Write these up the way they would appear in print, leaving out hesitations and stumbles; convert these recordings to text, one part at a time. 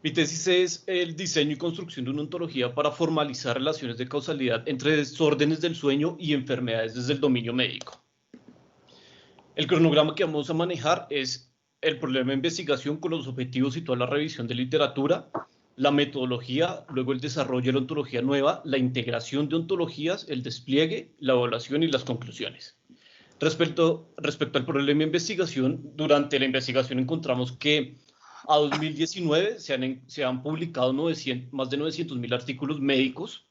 Mi tesis es el diseño y construcción de una ontología para formalizar relaciones de causalidad entre desórdenes del sueño y enfermedades desde el dominio médico. El cronograma que vamos a manejar es el problema de investigación con los objetivos y toda la revisión de literatura, la metodología, luego el desarrollo de la ontología nueva, la integración de ontologías, el despliegue, la evaluación y las conclusiones. Respecto al problema de investigación, durante la investigación encontramos que a 2019 se han publicado más de 900.000 artículos médicos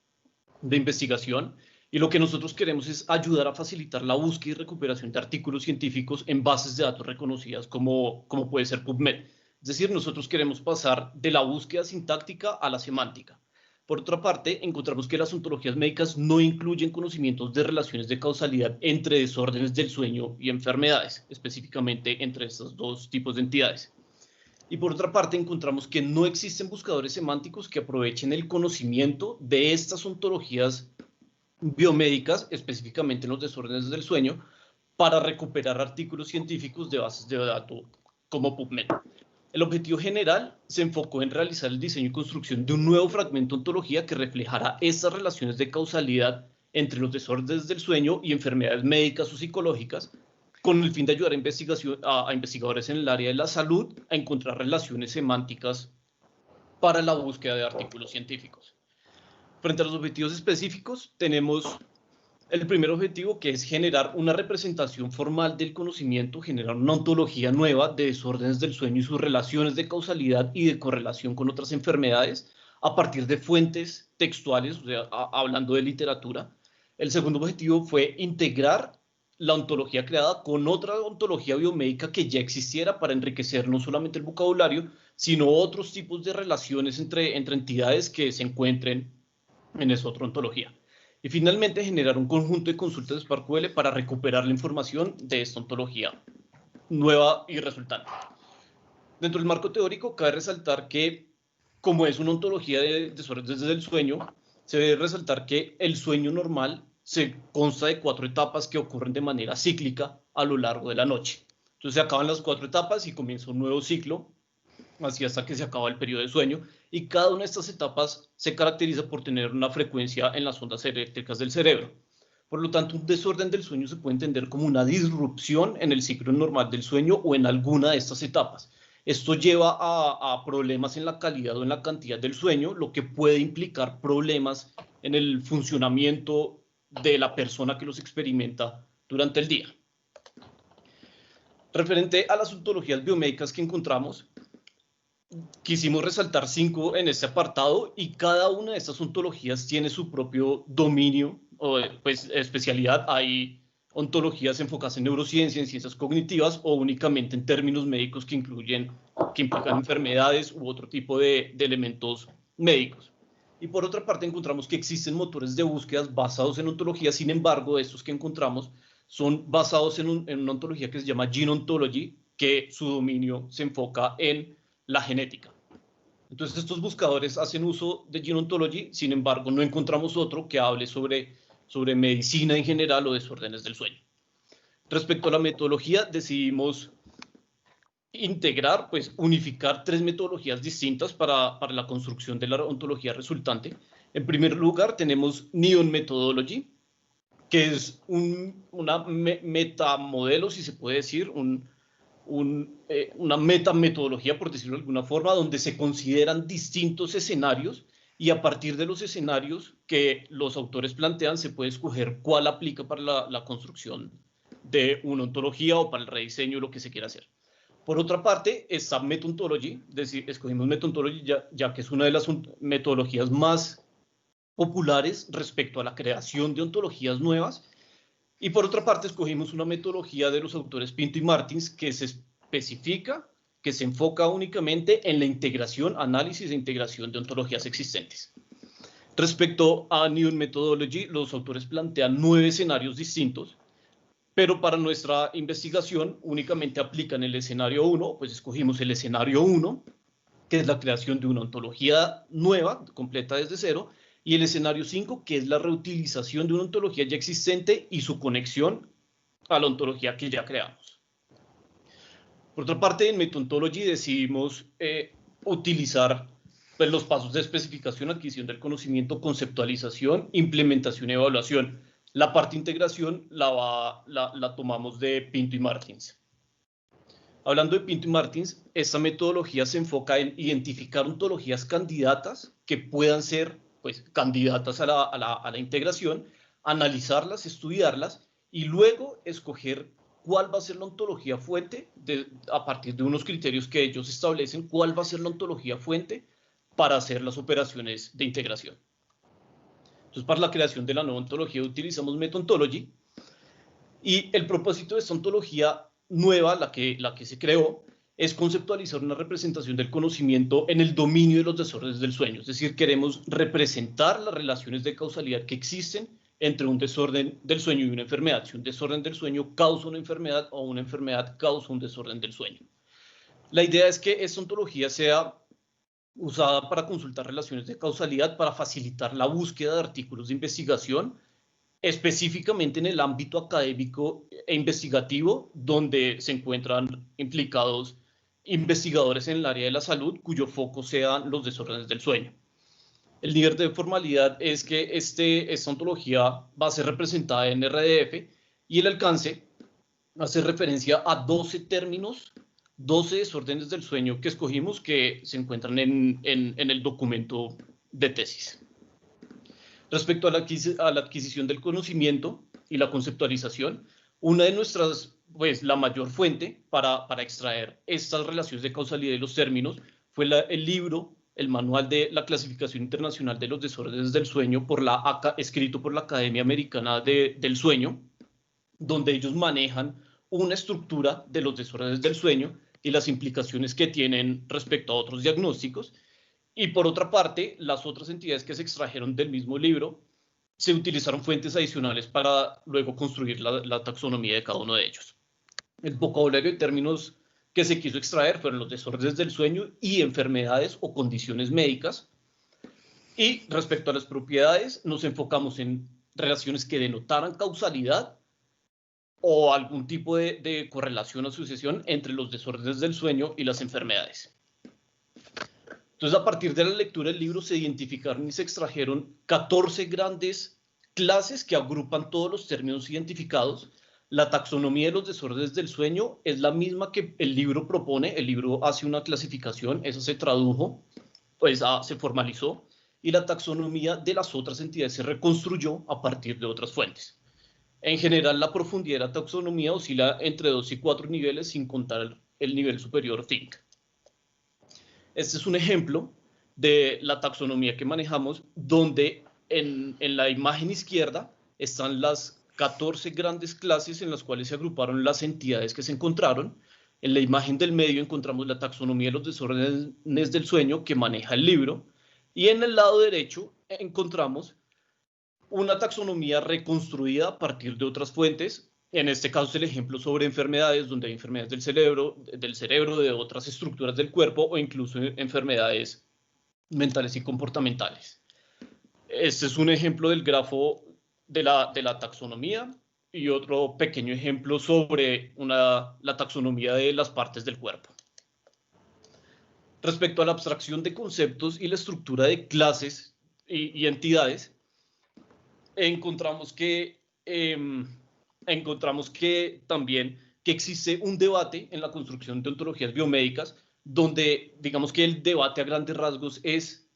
de investigación, y lo que nosotros queremos es ayudar a facilitar la búsqueda y recuperación de artículos científicos en bases de datos reconocidas como puede ser PubMed. Es decir, nosotros queremos pasar de la búsqueda sintáctica a la semántica. Por otra parte, encontramos que las ontologías médicas no incluyen conocimientos de relaciones de causalidad entre desórdenes del sueño y enfermedades, específicamente entre estos dos tipos de entidades. Y por otra parte, encontramos que no existen buscadores semánticos que aprovechen el conocimiento de estas ontologías biomédicas, específicamente en los desórdenes del sueño, para recuperar artículos científicos de bases de datos como PubMed. El objetivo general se enfocó en realizar el diseño y construcción de un nuevo fragmento de ontología que reflejara estas relaciones de causalidad entre los desórdenes del sueño y enfermedades médicas o psicológicas, con el fin de ayudar a investigadores en el área de la salud a encontrar relaciones semánticas para la búsqueda de artículos científicos. Frente a los objetivos específicos, tenemos el primer objetivo, que es generar una representación formal del conocimiento, generar una ontología nueva de desórdenes del sueño y sus relaciones de causalidad y de correlación con otras enfermedades a partir de fuentes textuales, o sea, hablando de literatura. El segundo objetivo fue integrar la ontología creada con otra ontología biomédica que ya existiera para enriquecer no solamente el vocabulario, sino otros tipos de relaciones entre entidades que se encuentren en esa otra ontología. Y finalmente, generar un conjunto de consultas de SparkQL para recuperar la información de esta ontología nueva y resultante. Dentro del marco teórico, cabe resaltar que, como es una ontología de desórdenes del sueño, se debe resaltar que el sueño normal se consta de 4 etapas que ocurren de manera cíclica a lo largo de la noche. Entonces se acaban las 4 etapas y comienza un nuevo ciclo, así hasta que se acaba el periodo de sueño, y cada una de estas etapas se caracteriza por tener una frecuencia en las ondas eléctricas del cerebro. Por lo tanto, un desorden del sueño se puede entender como una disrupción en el ciclo normal del sueño o en alguna de estas etapas. Esto lleva a problemas en la calidad o en la cantidad del sueño, lo que puede implicar problemas en el funcionamiento de la persona que los experimenta durante el día. Referente a las ontologías biomédicas que encontramos, quisimos resaltar 5 en este apartado, y cada una de estas ontologías tiene su propio dominio o pues, especialidad. Hay ontologías enfocadas en neurociencia, en ciencias cognitivas, o únicamente en términos médicos que implican enfermedades u otro tipo de elementos médicos. Y por otra parte, encontramos que existen motores de búsquedas basados en ontologías. Sin embargo, estos que encontramos son basados en una ontología que se llama Gene Ontology, que su dominio se enfoca en la genética. Entonces, estos buscadores hacen uso de Gene Ontology. Sin embargo, no encontramos otro que hable sobre medicina en general o desórdenes del sueño. Respecto a la metodología, decidimos integrar, pues unificar 3 metodologías distintas para la construcción de la ontología resultante. En primer lugar, tenemos Neon Methodology, que es una metamodelo, si se puede decir, una metametodología, por decirlo de alguna forma, donde se consideran distintos escenarios, y a partir de los escenarios que los autores plantean se puede escoger cuál aplica para la construcción de una ontología o para el rediseño de lo que se quiera hacer. Por otra parte, está Metontology, es decir, escogimos Metontology ya que es una de las metodologías más populares respecto a la creación de ontologías nuevas. Y por otra parte, escogimos una metodología de los autores Pinto y Martins que se especifica, que se enfoca únicamente en la integración, análisis e integración de ontologías existentes. Respecto a Neon Methodology, los autores plantean 9 escenarios distintos, pero para nuestra investigación únicamente aplican el escenario 1, pues escogimos el escenario 1, que es la creación de una ontología nueva, completa desde cero, y el escenario 5, que es la reutilización de una ontología ya existente y su conexión a la ontología que ya creamos. Por otra parte, en Metontology decidimos utilizar pues los pasos de especificación, adquisición del conocimiento, conceptualización, implementación y evaluación. La parte de integración la tomamos de Pinto y Martins. Hablando de Pinto y Martins, esta metodología se enfoca en identificar ontologías candidatas que puedan ser pues, candidatas a la integración, analizarlas, estudiarlas y luego escoger cuál va a ser la ontología fuente a partir de unos criterios que ellos establecen, cuál va a ser la ontología fuente para hacer las operaciones de integración. Entonces, para la creación de la nueva ontología utilizamos Meta-Ontology y el propósito de esta ontología nueva, la que se creó, es conceptualizar una representación del conocimiento en el dominio de los desórdenes del sueño. Es decir, queremos representar las relaciones de causalidad que existen entre un desorden del sueño y una enfermedad. Si un desorden del sueño causa una enfermedad o una enfermedad causa un desorden del sueño. La idea es que esta ontología sea usada para consultar relaciones de causalidad, para facilitar la búsqueda de artículos de investigación, específicamente en el ámbito académico e investigativo, donde se encuentran implicados investigadores en el área de la salud, cuyo foco sean los desórdenes del sueño. El nivel de formalidad es que esta ontología va a ser representada en RDF y el alcance hace referencia a 12 términos, 12 desórdenes del sueño que escogimos que se encuentran en el documento de tesis. Respecto a la adquisición del conocimiento y la conceptualización, una de nuestras, pues la mayor fuente para extraer estas relaciones de causalidad y los términos fue el libro, el manual de la clasificación internacional de los desórdenes del sueño escrito por la Academia Americana del Sueño, donde ellos manejan una estructura de los desórdenes del sueño y las implicaciones que tienen respecto a otros diagnósticos. Y por otra parte, las otras entidades que se extrajeron del mismo libro, se utilizaron fuentes adicionales para luego construir la taxonomía de cada uno de ellos. El vocabulario de términos que se quiso extraer fueron los desórdenes del sueño y enfermedades o condiciones médicas. Y respecto a las propiedades, nos enfocamos en relaciones que denotaran causalidad o algún tipo de correlación o asociación entre los desórdenes del sueño y las enfermedades. Entonces, a partir de la lectura del libro se identificaron y se extrajeron 14 grandes clases que agrupan todos los términos identificados. La taxonomía de los desórdenes del sueño es la misma que el libro propone. El libro hace una clasificación, eso se tradujo, pues se formalizó, y la taxonomía de las otras entidades se reconstruyó a partir de otras fuentes. En general, la profundidad de la taxonomía oscila entre 2 y 4 niveles, sin contar el nivel superior Think. Este es un ejemplo de la taxonomía que manejamos, donde en la imagen izquierda están las 14 grandes clases en las cuales se agruparon las entidades que se encontraron. En la imagen del medio encontramos la taxonomía de los desórdenes del sueño que maneja el libro. Y en el lado derecho encontramos una taxonomía reconstruida a partir de otras fuentes. En este caso es el ejemplo sobre enfermedades, donde hay enfermedades del cerebro, de otras estructuras del cuerpo o incluso enfermedades mentales y comportamentales. Este es un ejemplo del grafo de la taxonomía y otro pequeño ejemplo sobre la taxonomía de las partes del cuerpo. Respecto a la abstracción de conceptos y la estructura de clases y entidades, encontramos que también que existe un debate en la construcción de ontologías biomédicas, donde digamos que el debate a grandes rasgos es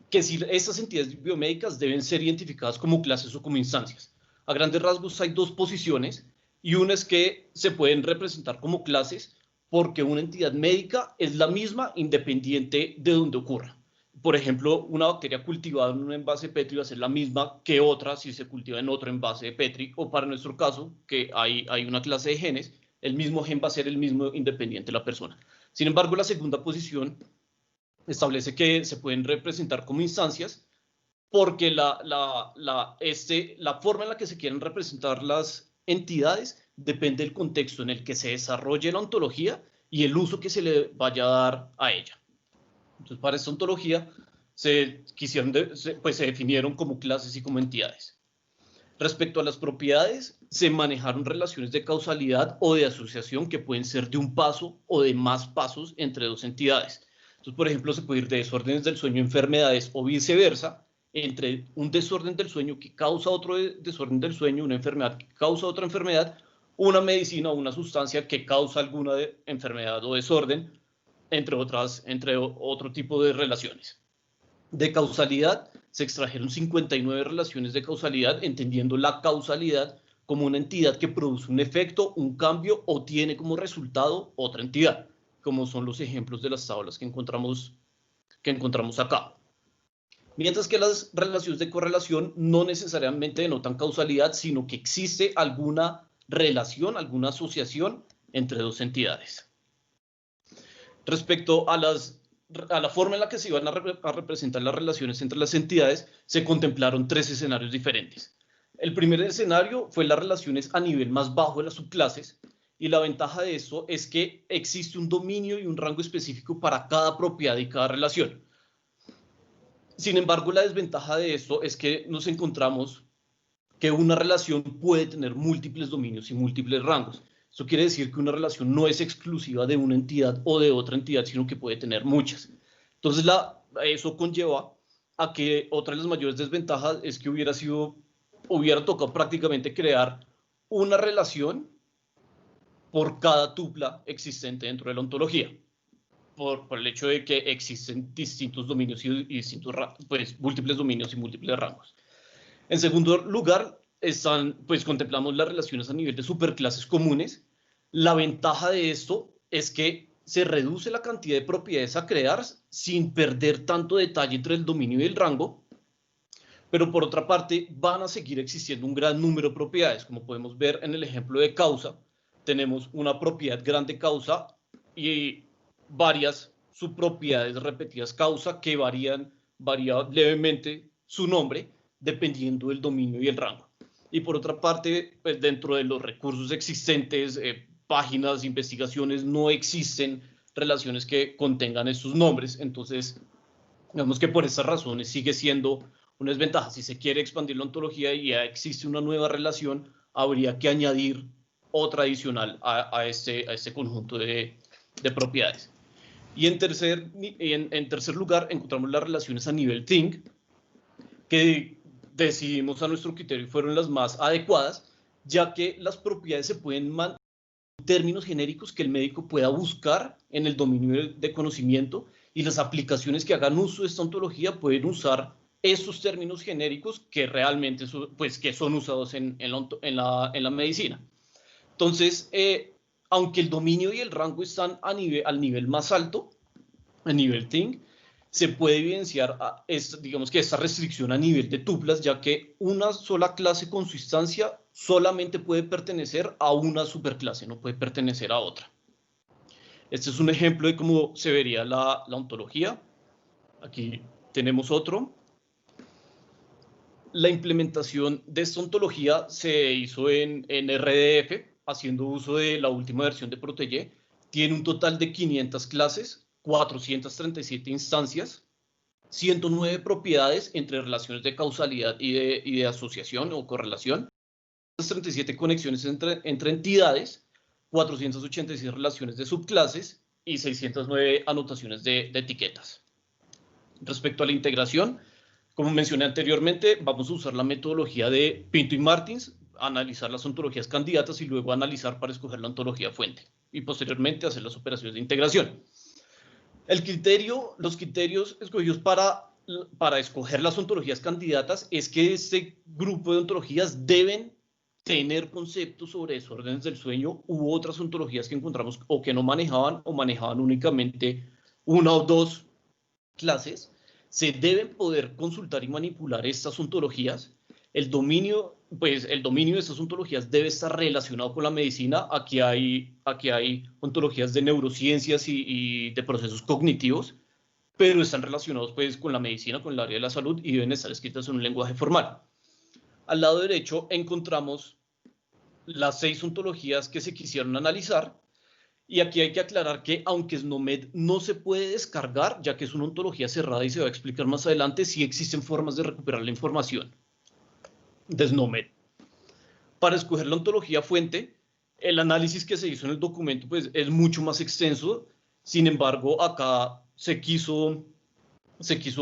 que si estas entidades biomédicas deben ser identificadas como clases o como instancias. A grandes rasgos hay dos posiciones, y una es que se pueden representar como clases porque una entidad médica es la misma independiente de donde ocurra. Por ejemplo, una bacteria cultivada en un envase Petri va a ser la misma que otra si se cultiva en otro envase de Petri, o para nuestro caso, que hay una clase de genes, el mismo gen va a ser el mismo independiente de la persona. Sin embargo, la segunda posición establece que se pueden representar como instancias porque la forma en la que se quieren representar las entidades depende del contexto en el que se desarrolle la ontología y el uso que se le vaya a dar a ella. Entonces, para esta ontología se definieron como clases y como entidades. Respecto a las propiedades, se manejaron relaciones de causalidad o de asociación que pueden ser de un paso o de más pasos entre dos entidades. Entonces, por ejemplo, se puede ir de desórdenes del sueño a enfermedades o viceversa, entre un desorden del sueño que causa otro desorden del sueño, una enfermedad que causa otra enfermedad, una medicina o una sustancia que causa alguna enfermedad o desorden, entre otro tipo de relaciones. De causalidad, se extrajeron 59 relaciones de causalidad, entendiendo la causalidad como una entidad que produce un efecto, un cambio o tiene como resultado otra entidad, como son los ejemplos de las tablas que encontramos acá. Mientras que las relaciones de correlación no necesariamente denotan causalidad, sino que existe alguna relación, alguna asociación entre dos entidades. Respecto a la forma en la que se iban a representar las relaciones entre las entidades, se contemplaron 3 escenarios diferentes. El primer escenario fue las relaciones a nivel más bajo de las subclases, y la ventaja de esto es que existe un dominio y un rango específico para cada propiedad y cada relación. Sin embargo, la desventaja de esto es que nos encontramos que una relación puede tener múltiples dominios y múltiples rangos. Eso quiere decir que una relación no es exclusiva de una entidad o de otra entidad, sino que puede tener muchas. Entonces, eso conlleva a que otra de las mayores desventajas es que hubiera tocado prácticamente crear una relación por cada tupla existente dentro de la ontología, por el hecho de que existen distintos dominios y distintos, pues, múltiples dominios y múltiples rangos. En segundo lugar, contemplamos las relaciones a nivel de superclases comunes. La ventaja de esto es que se reduce la cantidad de propiedades a crear sin perder tanto detalle entre el dominio y el rango, pero por otra parte van a seguir existiendo un gran número de propiedades. Como podemos ver en el ejemplo de causa, tenemos una propiedad grande causa y varias subpropiedades repetidas causa que varía levemente su nombre dependiendo del dominio y el rango. Y por otra parte, pues dentro de los recursos existentes, páginas, investigaciones, no existen relaciones que contengan estos nombres. Entonces, digamos que por esas razones sigue siendo una desventaja. Si se quiere expandir la ontología y ya existe una nueva relación, habría que añadir otra adicional a este conjunto de propiedades. Y en tercer lugar, encontramos las relaciones a nivel thing, que decidimos a nuestro criterio fueron las más adecuadas, ya que las propiedades se pueden mantener en términos genéricos que el médico pueda buscar en el dominio de conocimiento, y las aplicaciones que hagan uso de esta ontología pueden usar estos términos genéricos que realmente que son usados en la medicina. Entonces, aunque el dominio y el rango están al nivel más alto, a nivel thing, se puede evidenciar digamos que esta restricción a nivel de tuplas, ya que una sola clase con su instancia solamente puede pertenecer a una superclase, no puede pertenecer a otra. Este es un ejemplo de cómo se vería la ontología. Aquí tenemos otro. La implementación de esta ontología se hizo en RDF, haciendo uso de la última versión de Protege. Tiene un total de 500 clases, 437 instancias, 109 propiedades entre relaciones de causalidad y de asociación o correlación, 37 conexiones entre entidades, 486 relaciones de subclases y 609 anotaciones de etiquetas. Respecto a la integración, como mencioné anteriormente, vamos a usar la metodología de Pinto y Martins, analizar las ontologías candidatas y luego analizar para escoger la ontología fuente y posteriormente hacer las operaciones de integración. Los criterios escogidos para escoger las ontologías candidatas es que este grupo de ontologías deben tener conceptos sobre desórdenes del sueño u otras ontologías que encontramos o que no manejaban o manejaban únicamente una o dos clases. Se deben poder consultar y manipular estas ontologías. El dominio de estas ontologías debe estar relacionado con la medicina. Aquí hay ontologías de neurociencias y de procesos cognitivos, pero están relacionados pues con la medicina, con el área de la salud, y deben estar escritas en un lenguaje formal. Al lado derecho encontramos las 6 ontologías que se quisieron analizar, y aquí hay que aclarar que aunque SNOMED no se puede descargar, ya que es una ontología cerrada y se va a explicar más adelante, sí existen formas de recuperar la información de SNOMED. Para escoger la ontología fuente, el análisis que se hizo en el documento pues, es mucho más extenso. Sin embargo, acá se quiso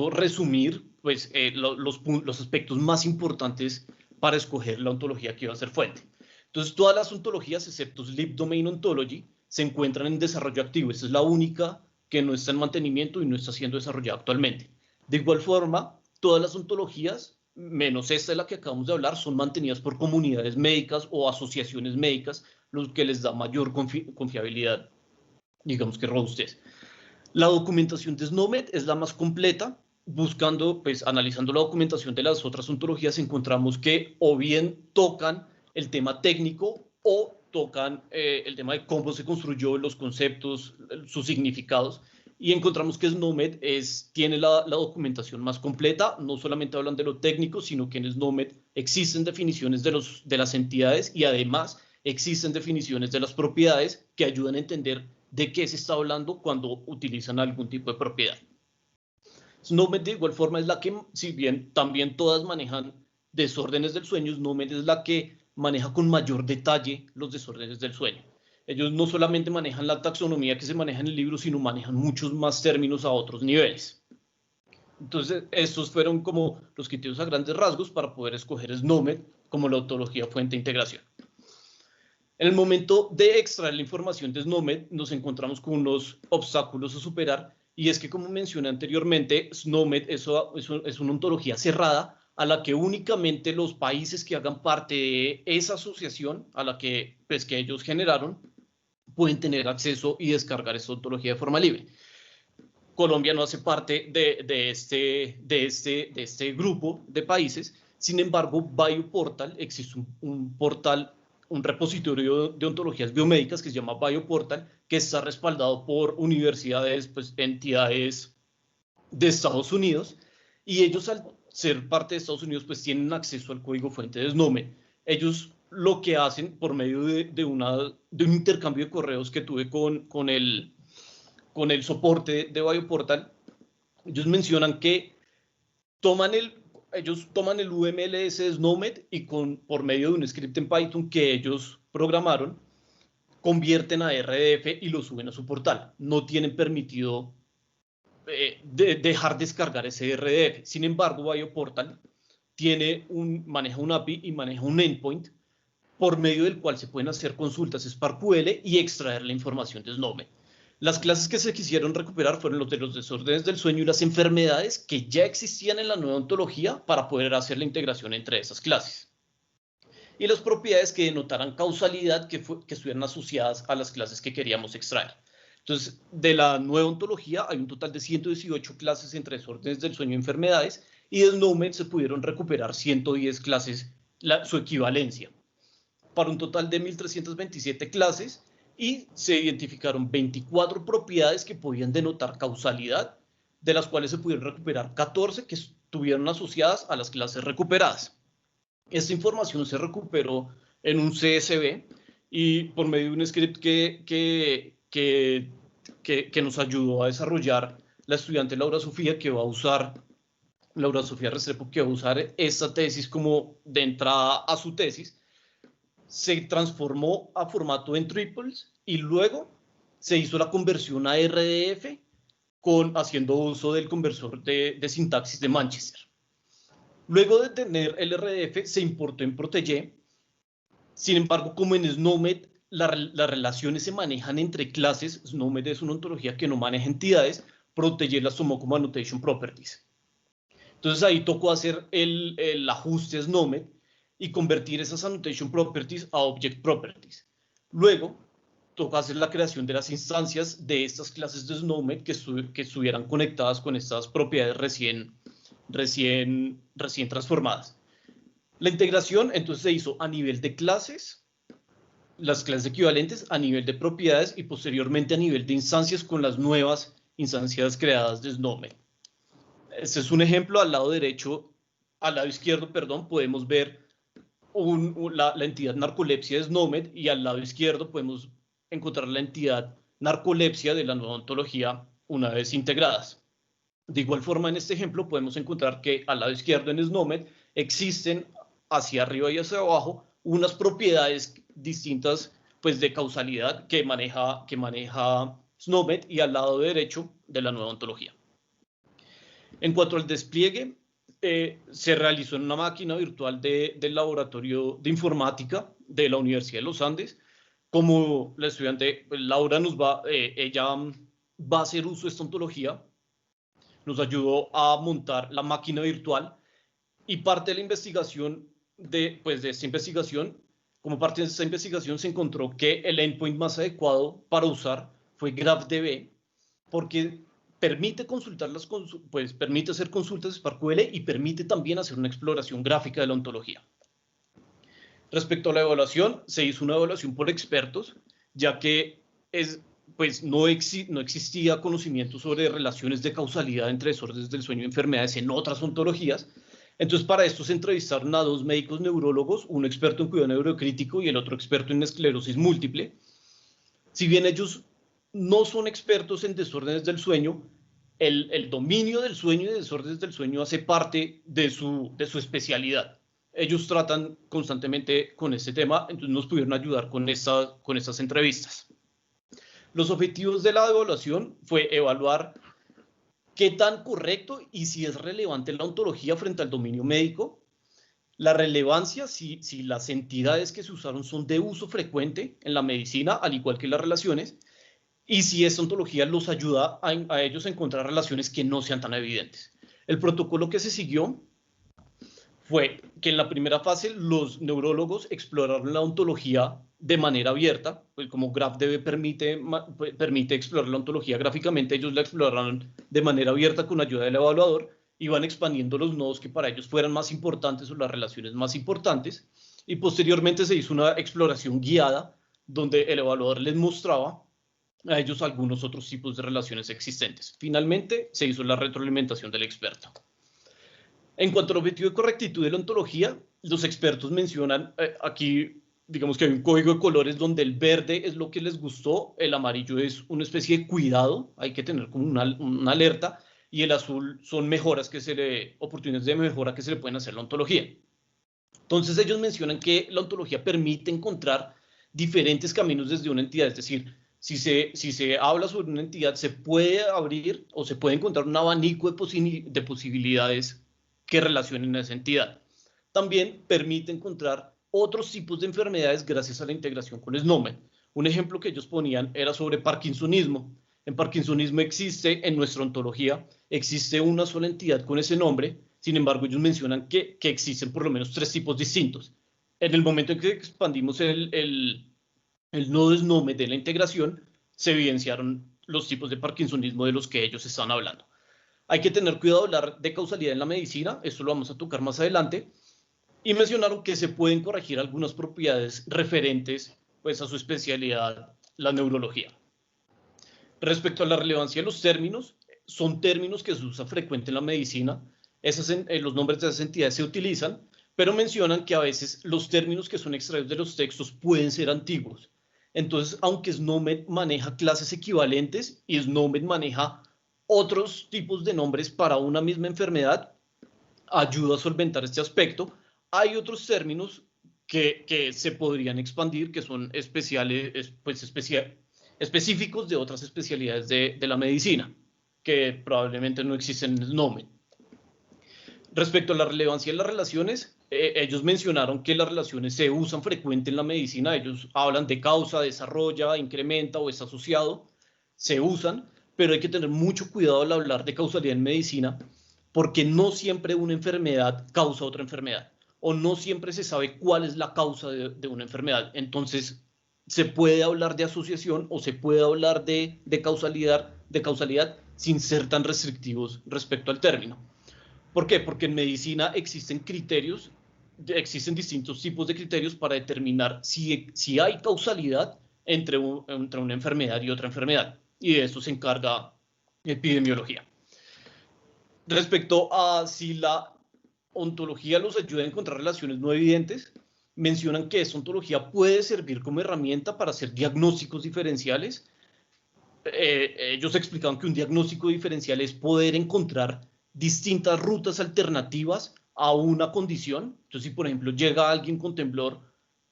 resumir pues, los aspectos más importantes para escoger la ontología que iba a ser fuente. Entonces, todas las ontologías, excepto Sleep Domain Ontology, se encuentran en desarrollo activo. Esta es la única que no está en mantenimiento y no está siendo desarrollada actualmente. De igual forma, todas las ontologías, menos esta de la que acabamos de hablar, son mantenidas por comunidades médicas o asociaciones médicas, lo que les da mayor confiabilidad, digamos que robustez. La documentación de SNOMED es la más completa. Buscando, pues analizando la documentación de las otras ontologías, encontramos que o bien tocan el tema técnico o tocan el tema de cómo se construyó, los conceptos, sus significados, y encontramos que SNOMED tiene la documentación más completa. No solamente hablan de lo técnico, sino que en SNOMED existen definiciones de las entidades y además existen definiciones de las propiedades que ayudan a entender de qué se está hablando cuando utilizan algún tipo de propiedad. SNOMED de igual forma es la que, si bien también todas manejan desórdenes del sueño, SNOMED es la que maneja con mayor detalle los desórdenes del sueño. Ellos no solamente manejan la taxonomía que se maneja en el libro, sino manejan muchos más términos a otros niveles. Entonces, estos fueron como los criterios a grandes rasgos para poder escoger SNOMED como la ontología fuente de integración. En el momento de extraer la información de SNOMED, nos encontramos con unos obstáculos a superar, y es que, como mencioné anteriormente, SNOMED es una ontología cerrada a la que únicamente los países que hagan parte de esa asociación a la que, pues, que ellos generaron pueden tener acceso y descargar esta ontología de forma libre. Colombia no hace parte de este grupo de países. Sin embargo, Bioportal, existe un portal, un repositorio de ontologías biomédicas que se llama Bioportal, que está respaldado por universidades, pues, entidades de Estados Unidos, y ellos, al ser parte de Estados Unidos, pues tienen acceso al código fuente de SNOMED. Ellos lo que hacen por medio de un intercambio de correos que tuve con el soporte de Bioportal, ellos mencionan que ellos toman el UMLS de SNOMED y por medio de un script en Python que ellos programaron, convierten a RDF y lo suben a su portal. No tienen permitido dejar descargar ese RDF. Sin embargo, Bioportal maneja un API y maneja un endpoint por medio del cual se pueden hacer consultas SparkQL y extraer la información de SNOMED. Las clases que se quisieron recuperar fueron los de los desórdenes del sueño y las enfermedades que ya existían en la nueva ontología para poder hacer la integración entre esas clases. Y las propiedades que denotaran causalidad que estuvieran asociadas a las clases que queríamos extraer. Entonces, de la nueva ontología hay un total de 118 clases entre desórdenes del sueño y enfermedades, y de SNOMED se pudieron recuperar 110 clases, su equivalencia, para un total de 1.327 clases, y se identificaron 24 propiedades que podían denotar causalidad, de las cuales se pudieron recuperar 14 que estuvieron asociadas a las clases recuperadas. Esta información se recuperó en un CSV y por medio de un script que nos ayudó a desarrollar la estudiante Laura Sofía Restrepo, que va a usar esta tesis como de entrada a su tesis. Se transformó a formato en triples y luego se hizo la conversión a RDF haciendo uso del conversor de sintaxis de Manchester. Luego de tener el RDF, se importó en Protege. Sin embargo, como en SNOMED las relaciones se manejan entre clases, SNOMED es una ontología que no maneja entidades, Protege las tomó como annotation properties. Entonces ahí tocó hacer el ajuste a SNOMED y convertir esas annotation properties a object properties. Luego tocó hacer la creación de las instancias de estas clases de SNOMED que estuvieran conectadas con estas propiedades recién transformadas. La integración entonces se hizo a nivel de clases, las clases equivalentes, a nivel de propiedades y posteriormente a nivel de instancias con las nuevas instancias creadas de SNOMED. Este es un ejemplo. Al lado izquierdo, podemos ver la entidad narcolepsia de SNOMED, y al lado izquierdo podemos encontrar la entidad narcolepsia de la nueva ontología una vez integradas. De igual forma, en este ejemplo podemos encontrar que al lado izquierdo en SNOMED existen hacia arriba y hacia abajo unas propiedades distintas, pues, de causalidad que maneja SNOMED y al lado derecho de la nueva ontología. En cuanto al despliegue, se realizó en una máquina virtual del laboratorio de informática de la Universidad de los Andes. Como la estudiante Laura ella va a hacer uso de esta ontología, nos ayudó a montar la máquina virtual y parte de la investigación, de esta investigación, como parte de esta investigación se encontró que el endpoint más adecuado para usar fue GraphDB, porque permite permite hacer consultas SparkQL y permite también hacer una exploración gráfica de la ontología. Respecto a la evaluación, se hizo una evaluación por expertos, ya que no existía conocimiento sobre relaciones de causalidad entre desórdenes del sueño y enfermedades en otras ontologías. Entonces, para esto se entrevistaron a 2 médicos neurólogos, un experto en cuidado neurocrítico y el otro experto en esclerosis múltiple. Si bien ellos no son expertos en desórdenes del sueño, el dominio del sueño y de desórdenes del sueño hace parte de su especialidad. Ellos tratan constantemente con este tema, entonces nos pudieron ayudar con estas entrevistas. Los objetivos de la evaluación fue evaluar qué tan correcto y si es relevante la ontología frente al dominio médico, la relevancia, si las entidades que se usaron son de uso frecuente en la medicina, al igual que las relaciones, y si esta ontología los ayuda a ellos a encontrar relaciones que no sean tan evidentes. El protocolo que se siguió fue que en la primera fase los neurólogos exploraron la ontología de manera abierta, pues como GraphDB permite explorar la ontología gráficamente, ellos la exploraron de manera abierta con ayuda del evaluador, iban expandiendo los nodos que para ellos fueran más importantes o las relaciones más importantes, y posteriormente se hizo una exploración guiada donde el evaluador les mostraba a ellos algunos otros tipos de relaciones existentes. Finalmente se hizo la retroalimentación del experto. En cuanto al objetivo de correctitud de la ontología, los expertos mencionan aquí, digamos que hay un código de colores donde el verde es lo que les gustó, el amarillo es una especie de cuidado, hay que tener como una alerta, y el azul son oportunidades de mejora que se le pueden hacer a la ontología. Entonces ellos mencionan que la ontología permite encontrar diferentes caminos desde una entidad, es decir, si se habla sobre una entidad, se puede abrir o se puede encontrar un abanico de posibilidades que relacionen a esa entidad. También permite encontrar otros tipos de enfermedades gracias a la integración con SNOMED. Un ejemplo que ellos ponían era sobre parkinsonismo. En parkinsonismo existe, en nuestra ontología, existe una sola entidad con ese nombre, sin embargo ellos mencionan que existen por lo menos 3 tipos distintos. En el momento en que expandimos el nodo SNOMED de la integración, se evidenciaron los tipos de parkinsonismo de los que ellos están hablando. Hay que tener cuidado de hablar de causalidad en la medicina, esto lo vamos a tocar más adelante, y mencionaron que se pueden corregir algunas propiedades referentes a su especialidad, la neurología. Respecto a la relevancia de los términos, son términos que se usan frecuente en la medicina, los nombres de esas entidades se utilizan, pero mencionan que a veces los términos que son extraídos de los textos pueden ser antiguos. Entonces, aunque SNOMED maneja clases equivalentes y SNOMED maneja otros tipos de nombres para una misma enfermedad, ayuda a solventar este aspecto. Hay otros términos que se podrían expandir, que son específicos de otras especialidades de la medicina, que probablemente no existen en SNOMED. Respecto a la relevancia de las relaciones, ellos mencionaron que las relaciones se usan frecuente en la medicina, ellos hablan de causa, desarrolla, incrementa o es asociado, se usan, pero hay que tener mucho cuidado al hablar de causalidad en medicina, porque no siempre una enfermedad causa otra enfermedad, o no siempre se sabe cuál es la causa de una enfermedad. Entonces, se puede hablar de asociación o se puede hablar de causalidad sin ser tan restrictivos respecto al término. ¿Por qué? Porque en medicina existen distintos tipos de criterios para determinar si hay causalidad entre una enfermedad y otra enfermedad. Y de esto se encarga epidemiología. Respecto a si la ontología los ayuda a encontrar relaciones no evidentes, mencionan que esta ontología puede servir como herramienta para hacer diagnósticos diferenciales. Ellos explicaban que un diagnóstico diferencial es poder encontrar distintas rutas alternativas a una condición. Entonces, si por ejemplo llega alguien con temblor,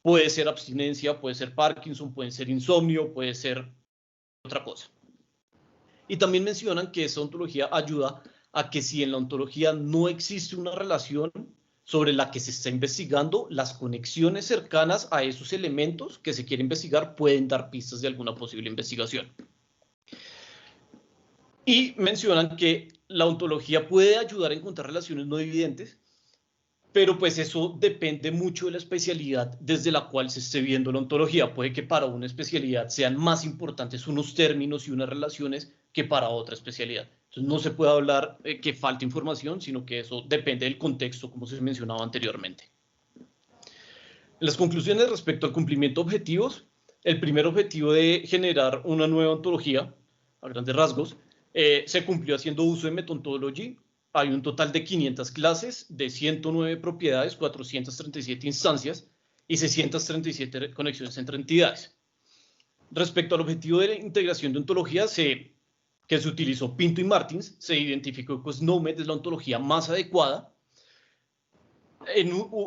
puede ser abstinencia, puede ser Parkinson, puede ser insomnio, puede ser otra cosa. Y también mencionan que esa ontología ayuda a que si en la ontología no existe una relación sobre la que se está investigando, las conexiones cercanas a esos elementos que se quiere investigar pueden dar pistas de alguna posible investigación. Y mencionan que la ontología puede ayudar a encontrar relaciones no evidentes, pero pues eso depende mucho de la especialidad desde la cual se esté viendo la ontología. Puede que para una especialidad sean más importantes unos términos y unas relaciones que para otra especialidad. Entonces no se puede hablar que falte información, sino que eso depende del contexto, como se mencionaba anteriormente. Las conclusiones respecto al cumplimiento de objetivos. El primer objetivo de generar una nueva ontología, a grandes rasgos, se cumplió haciendo uso de Methodology. Hay un total de 500 clases, de 109 propiedades, 437 instancias y 637 conexiones entre entidades. Respecto al objetivo de la integración de ontologías, que se utilizó Pinto y Martins, se identificó que SNOMED es la ontología más adecuada.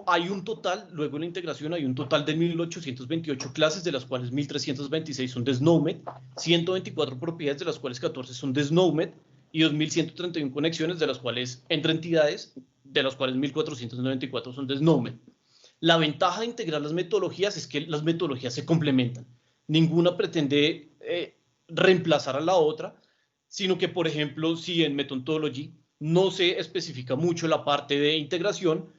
Hay un total, luego de la integración, hay un total de 1.828 clases, de las cuales 1.326 son de SNOMED, 124 propiedades, de las cuales 14 son de SNOMED, y 2.131 conexiones, de las cuales entre entidades, de las cuales 1.494 son de SNOMED. La ventaja de integrar las metodologías es que las metodologías se complementan. Ninguna pretende reemplazar a la otra, sino que, por ejemplo, si en Methodology no se especifica mucho la parte de integración,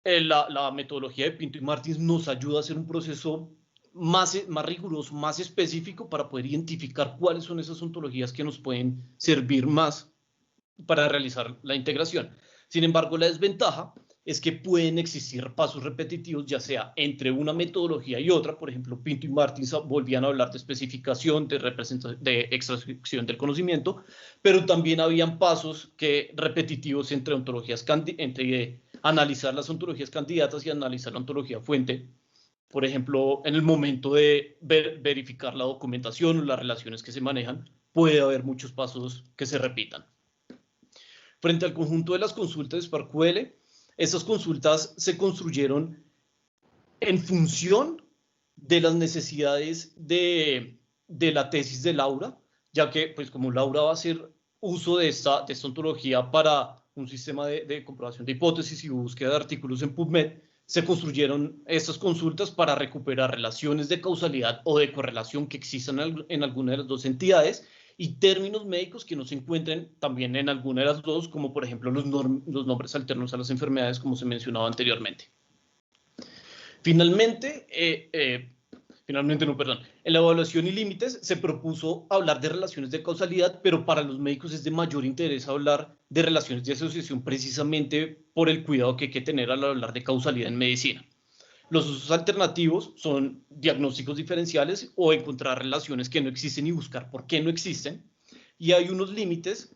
la metodología de Pinto y Martins nos ayuda a hacer un proceso más riguroso, más específico para poder identificar cuáles son esas ontologías que nos pueden servir más para realizar la integración. Sin embargo, la desventaja es que pueden existir pasos repetitivos, ya sea entre una metodología y otra. Por ejemplo, Pinto y Martins volvían a hablar de especificación, de extracción del conocimiento, pero también habían pasos repetitivos entre ontologías, entre analizar las ontologías candidatas y analizar la ontología fuente. Por ejemplo, en el momento de verificar la documentación o las relaciones que se manejan, puede haber muchos pasos que se repitan. Frente al conjunto de las consultas de SparkQL, esas consultas se construyeron en función de las necesidades de la tesis de Laura, ya que, pues, como Laura va a hacer uso de esta ontología para un sistema de comprobación de hipótesis y búsqueda de artículos en PubMed, se construyeron estas consultas para recuperar relaciones de causalidad o de correlación que existan en alguna de las dos entidades y términos médicos que no se encuentren también en alguna de las dos, como por ejemplo los nombres alternos a las enfermedades, como se mencionaba anteriormente. Finalmente, en la evaluación y límites se propuso hablar de relaciones de causalidad, pero para los médicos es de mayor interés hablar de relaciones de asociación precisamente por el cuidado que hay que tener al hablar de causalidad en medicina. Los usos alternativos son diagnósticos diferenciales o encontrar relaciones que no existen y buscar por qué no existen. Y hay unos límites.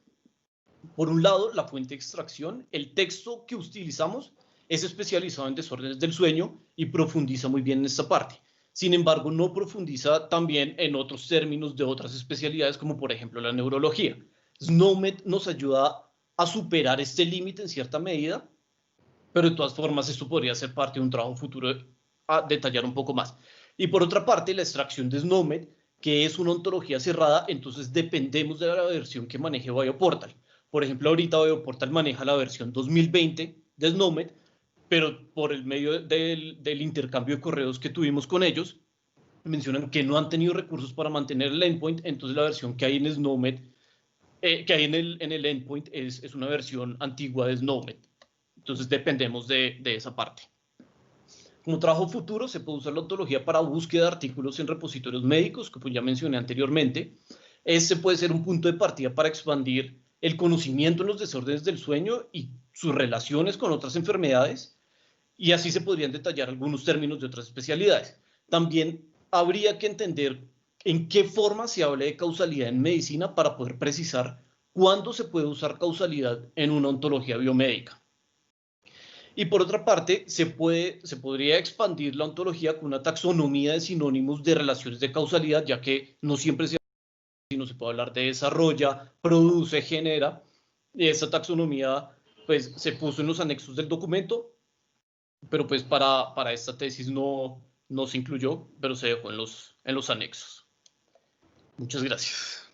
Por un lado, la fuente de extracción. El texto que utilizamos es especializado en desórdenes del sueño y profundiza muy bien en esta parte. Sin embargo, no profundiza también en otros términos de otras especialidades, como por ejemplo la neurología. SNOMED nos ayuda a superar este límite en cierta medida, pero de todas formas esto podría ser parte de un trabajo futuro a detallar un poco más. Y por otra parte, la extracción de SNOMED, que es una ontología cerrada, entonces dependemos de la versión que maneje Bioportal. Por ejemplo, ahorita Bioportal maneja la versión 2020 de SNOMED, pero por el medio del intercambio de correos que tuvimos con ellos, mencionan que no han tenido recursos para mantener el endpoint, entonces la versión que hay en SNOMED, que hay en el endpoint es una versión antigua de SNOMED. Entonces dependemos de esa parte. Como trabajo futuro, se puede usar la ontología para búsqueda de artículos en repositorios médicos, que pues ya mencioné anteriormente. Este puede ser un punto de partida para expandir el conocimiento en los desórdenes del sueño y sus relaciones con otras enfermedades, y así se podrían detallar algunos términos de otras especialidades. También habría que entender en qué forma se habla de causalidad en medicina para poder precisar cuándo se puede usar causalidad en una ontología biomédica. Y por otra parte, se podría expandir la ontología con una taxonomía de sinónimos de relaciones de causalidad, ya que no siempre se puede hablar de desarrolla, produce, genera. Y esa taxonomía pues, se puso en los anexos del documento, pero pues para esta tesis no se incluyó, pero se dejó en los anexos. Muchas gracias.